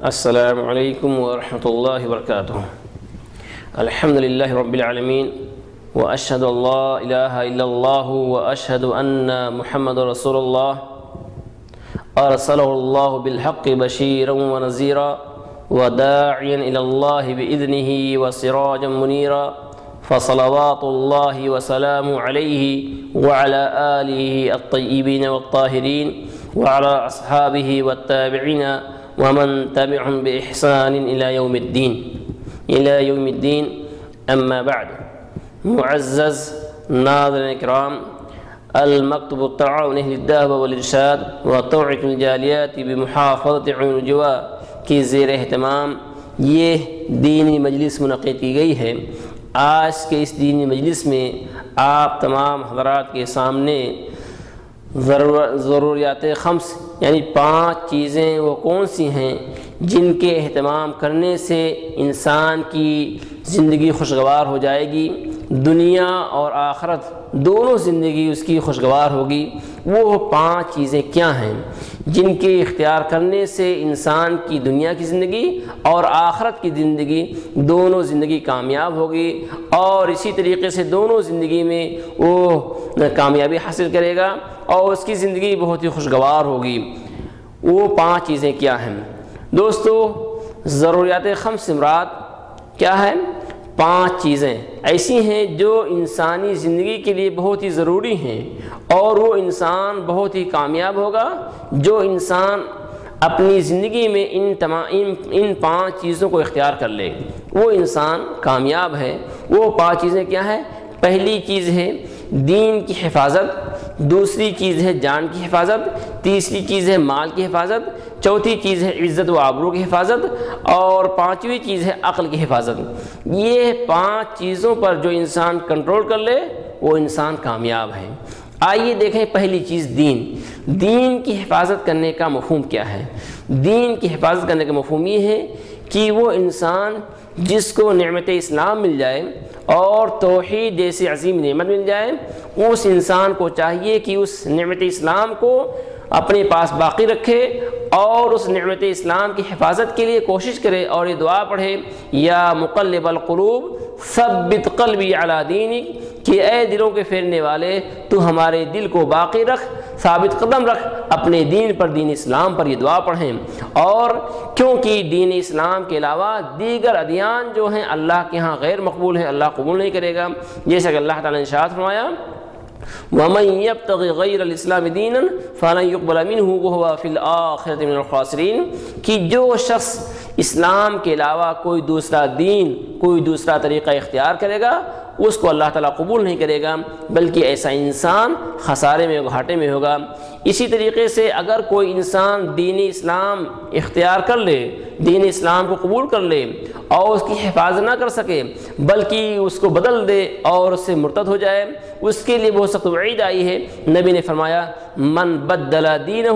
السلام علیکم ورحمۃ اللہ وبرکاتہ۔ الحمد للہ رب العالمین واشہد ان لا الہ الا اللہ واشہد ان محمد رسول اللہ ارسلہ اللہ بالحق بشیرا ونذیرا وداعیا الی اللہ باذنہ وسراجا منیرا فصلوات اللہ وسلام علیہ وعلى آلہ الطیبین والطاہرین وعلى اصحابہ والتابعین ومن تبعهم بإحسان إلى يوم الدين أما بعد۔ معزز ناظرین اکرام، المکتب التعاون اہل الدعوہ والارشاد وتوعیة الجالیات بمحافظۃ عیون الجوار کی زیر اہتمام یہ دینی مجلس منعقد کی گئی ہے۔ آج کے اس دینی مجلس میں آپ تمام حضرات کے سامنے ضروریات خمس یعنی 5 چیزیں وہ کون سی ہیں جن کے اہتمام کرنے سے انسان کی زندگی خوشگوار ہو جائے گی، دنیا اور آخرت دونوں زندگی اس کی خوشگوار ہوگی۔ وہ 5 چیزیں کیا ہیں جن کے اختیار کرنے سے انسان کی دنیا کی زندگی اور آخرت کی زندگی دونوں زندگی کامیاب ہوگی، اور اسی طریقے سے دونوں زندگی میں وہ کامیابی حاصل کرے گا اور اس کی زندگی بہت ہی خوشگوار ہوگی۔ وہ 5 چیزیں کیا ہیں دوستو؟ ضروریات خمس سے مراد کیا ہے؟ 5 چیزیں ایسی ہیں جو انسانی زندگی کے لیے بہت ہی ضروری ہیں، اور وہ انسان بہت ہی کامیاب ہوگا جو انسان اپنی زندگی میں ان 5 چیزوں کو اختیار کر لے، وہ انسان کامیاب ہے۔ وہ 5 چیزیں کیا ہیں؟ پہلی چیز ہے دین کی حفاظت، دوسری چیز ہے جان کی حفاظت، تیسری چیز ہے مال کی حفاظت، چوتھی چیز ہے عزت و آبرو کی حفاظت، اور 5ویں چیز ہے عقل کی حفاظت۔ یہ 5 چیزوں پر جو انسان کنٹرول کر لے وہ انسان کامیاب ہے۔ آئیے دیکھیں پہلی چیز دین کی حفاظت کرنے کا مفہوم کیا ہے؟ دین کی حفاظت کرنے کا مفہوم یہ ہے کہ وہ انسان جس کو نعمت اسلام مل جائے اور توحید جیسی عظیم نعمت مل جائے، اس انسان کو چاہیے کہ اس نعمت اسلام کو اپنے پاس باقی رکھے اور اس نعمت اسلام کی حفاظت کے لیے کوشش کرے، اور یہ دعا پڑھے، یا مقلب القلوب ثبت قلبی علی دینک، کہ اے دلوں کے پھیرنے والے تو ہمارے دل کو باقی رکھ، ثابت قدم رکھ اپنے دین پر، دین اسلام پر۔ یہ دعا پڑھیں، اور کیونکہ دین اسلام کے علاوہ دیگر ادیان جو ہیں اللہ کے ہاں غیر مقبول ہیں، اللہ قبول نہیں کرے گا، جیسا کہ اللہ تعالیٰ نے ارشاد فرمایا وَمَن يَبْتَغِ غَيْرَ الْإِسْلَامِ دِينًا فَلَن يُقْبَلَ مِنْهُ وَهُوَ فِي الْآخِرَةِ مِنَ الْخَاسِرِينَ، کہ جو شخص اسلام کے علاوہ کوئی دوسرا دین، کوئی دوسرا طریقہ اختیار کرے گا اس کو اللہ تعالیٰ قبول نہیں کرے گا، بلکہ ایسا انسان خسارے میں، گھاٹے میں ہوگا۔ اسی طریقے سے اگر کوئی انسان دین اسلام اختیار کر لے، دین اسلام کو قبول کر لے اور اس کی حفاظت نہ کر سکے بلکہ اس کو بدل دے اور اس سے مرتد ہو جائے، اس کے لیے بہت سخت وعید آئی ہے۔ نبی نے فرمایا من بدل دینہ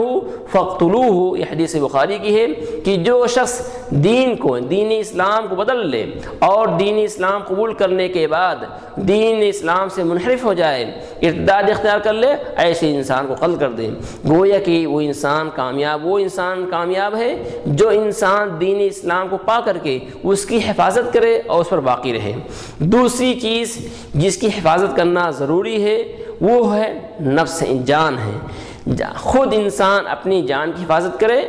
فاقتلوہ، یہ حدیث بخاری کی ہے کہ جو شخص دین اسلام کو بدل لے اور دین اسلام قبول کرنے کے بعد دین اسلام سے منحرف ہو جائے، ارتداد اختیار کر لے، ایسے انسان کو قتل کر دیں۔ گویا کہ وہ انسان کامیاب ہے جو انسان دین اسلام کو پا کر کے اس کی حفاظت کرے اور اس پر باقی رہے۔ دوسری چیز جس کی حفاظت کرنا ضروری ہے وہ ہے نفس، جان ہے۔ خود انسان اپنی جان کی حفاظت کرے،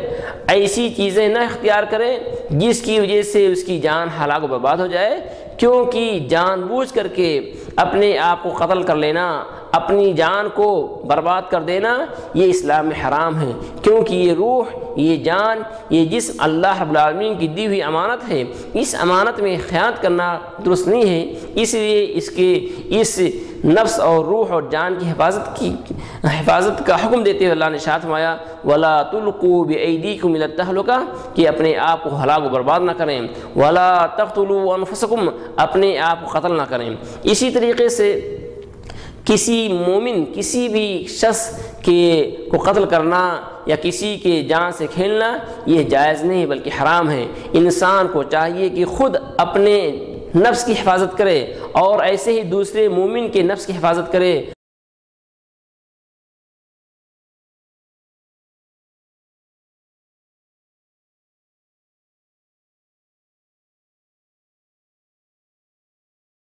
ایسی چیزیں نہ اختیار کرے جس کی وجہ سے اس کی جان ہلاک و برباد ہو جائے، کیونکہ جان بوجھ کر کے اپنے آپ کو قتل کر لینا، اپنی جان کو برباد کر دینا، یہ اسلام میں حرام ہے، کیونکہ یہ روح، یہ جان، یہ جسم اللہ رب العالمین کی دی ہوئی امانت ہے، اس امانت میں خیانت کرنا درست نہیں ہے۔ اس لیے اس نفس اور روح اور جان کی حفاظت کا حکم دیتے ہوئے اللہ نے ارشاد فرمایا وَلَا تُلْقُوا بِأَيْدِيكُمْ إِلَى التَّهْلُكَةِ، کہ اپنے آپ کو ہلاک و برباد نہ کریں، وَلَا تَقْتُلُوا أَنفُسَكُمْ، اپنے آپ کو قتل نہ کریں۔ اسی طریقے سے کسی مومن، کسی بھی شخص کو قتل کرنا یا کسی کے جان سے کھیلنا یہ جائز نہیں بلکہ حرام ہے۔ انسان کو چاہیے کہ خود اپنے نفس کی حفاظت کرے اور ایسے ہی دوسرے مومن کے نفس کی حفاظت کرے